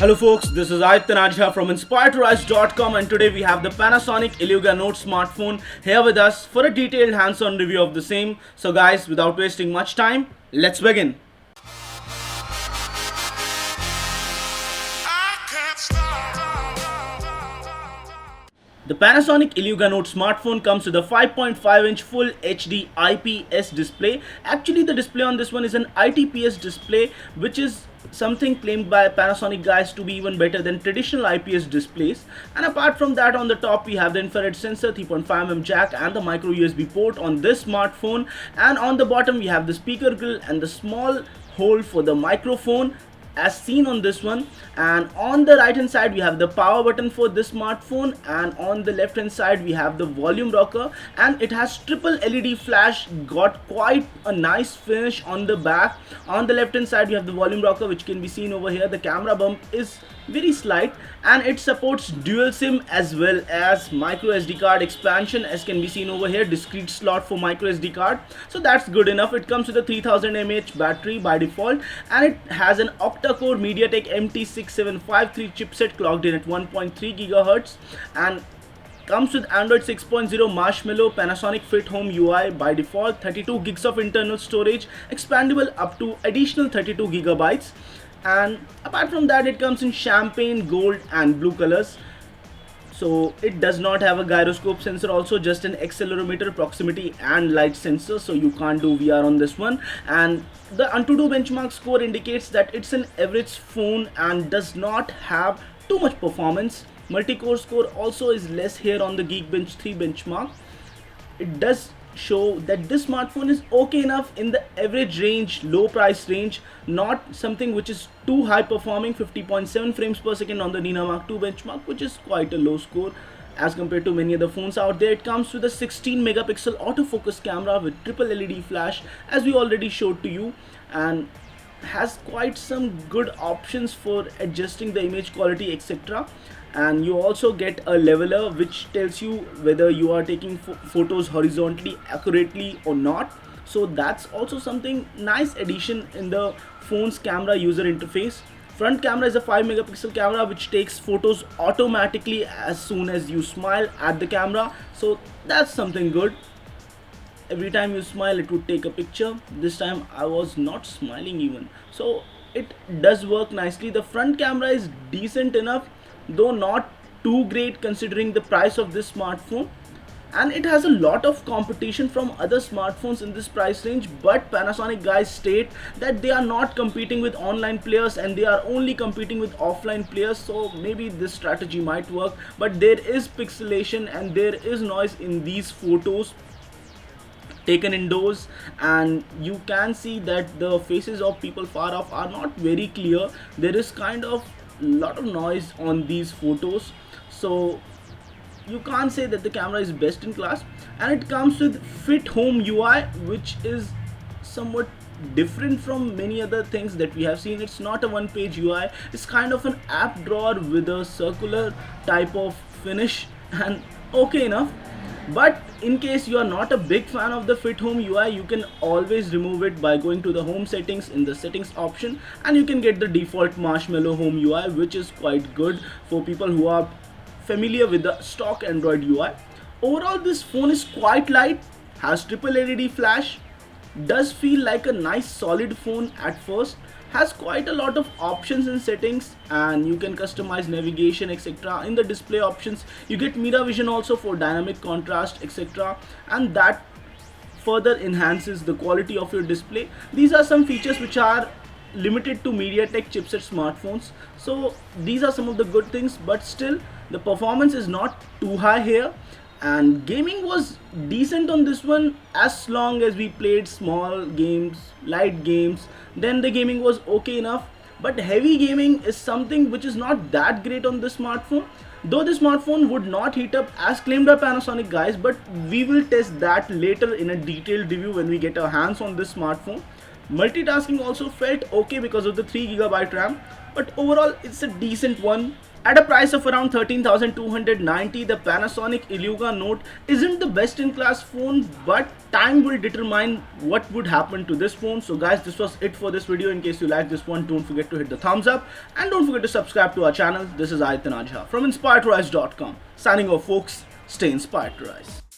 Hello folks, this is Aditya Najha from InspiredToRise.com, and today we have the Panasonic Iluga Note smartphone here with us for a detailed hands-on review of the same. So guys, without wasting much time, let's begin. The Panasonic Iluga Note smartphone comes with a 5.5-inch Full HD IPS display. Actually, the display on this one is an ITPS display, which is something claimed by Panasonic guys to be even better than traditional IPS displays. And apart from that, on the top we have the infrared sensor, 3.5mm jack and the micro USB port on this smartphone. And on the bottom we have the speaker grill and the small hole for the microphone as seen on this one. And on the right hand side we have the power button for this smartphone, and on the left hand side we have the volume rocker, and it has triple LED flash, got quite a nice finish on the back. On the left hand side we have the volume rocker, which can be seen over here. The camera bump is very slight, and it supports dual SIM as well as micro SD card expansion, as can be seen over here. Discrete slot for micro SD card, so that's good enough. It comes with a 3000 mAh battery by default, and it has an octa-core MediaTek MT6753 chipset clocked in at 1.3 GHz, and comes with Android 6.0 Marshmallow, Panasonic Fit Home UI by default, 32 gigs of internal storage, expandable up to additional 32 gigabytes. And apart from that, it comes in champagne, gold and blue colors. So it does not have a gyroscope sensor, also just an accelerometer, proximity and light sensor, so you can't do VR on this one. And the Antutu benchmark score indicates that it's an average phone and does not have too much performance. Multi-core score also is less here on the Geekbench 3 benchmark. It does show that this smartphone is okay enough in the average range, low price range, not something which is too high performing. 50.7 frames per second on the Nina Mark II benchmark, which is quite a low score as compared to many other phones out there. It comes with a 16 megapixel autofocus camera with triple LED flash, as we already showed to you, and has quite some good options for adjusting the image quality, etc. And you also get a leveler which tells you whether you are taking photos horizontally accurately or not. So that's also something nice addition in the phone's camera user interface. Front camera is a 5 megapixel camera which takes photos automatically as soon as you smile at the camera, so that's something good. Every time you smile it would take a picture. This time I was not smiling even, so it does work nicely. The front camera is decent enough, though not too great considering the price of this smartphone, and it has a lot of competition from other smartphones in this price range. But Panasonic guys state that they are not competing with online players and they are only competing with offline players, so maybe this strategy might work. But there is pixelation and there is noise in these photos taken indoors, and you can see that the faces of people far off are not very clear. There is kind of lot of noise on these photos, so you can't say that the camera is best in class. And it comes with Fit Home UI, which is somewhat different from many other things that we have seen. It's not a one-page UI, it's kind of an app drawer with a circular type of finish, and okay enough. But in case you are not a big fan of the Fit Home UI, you can always remove it by going to the home settings in the settings option, and you can get the default Marshmallow Home UI, which is quite good for people who are familiar with the stock Android UI. Overall, this phone is quite light, has triple LED flash, does feel like a nice solid phone at first, has quite a lot of options in settings, and you can customize navigation, etc. In the display options you get MiraVision also for dynamic contrast, etc., and that further enhances the quality of your display. These are some features which are limited to MediaTek chipset smartphones, so these are some of the good things. But still, the performance is not too high here, and gaming was decent on this one. As long as we played small games, light games, then the gaming was okay enough. But heavy gaming is something which is not that great on this smartphone, though this smartphone would not heat up as claimed by Panasonic guys. But we will test that later in a detailed review when we get our hands on this smartphone. Multitasking also felt okay because of the 3 GB RAM, but overall it's a decent one. At a price of around 13,290, the Panasonic Iluga Note isn't the best in class phone, but time will determine what would happen to this phone. So guys, this was it for this video. In case you like this one, don't forget to hit the thumbs up and don't forget to subscribe to our channel. This is Aditya Najha from InspiredToRise.com. Signing off folks, stay inspired to rise.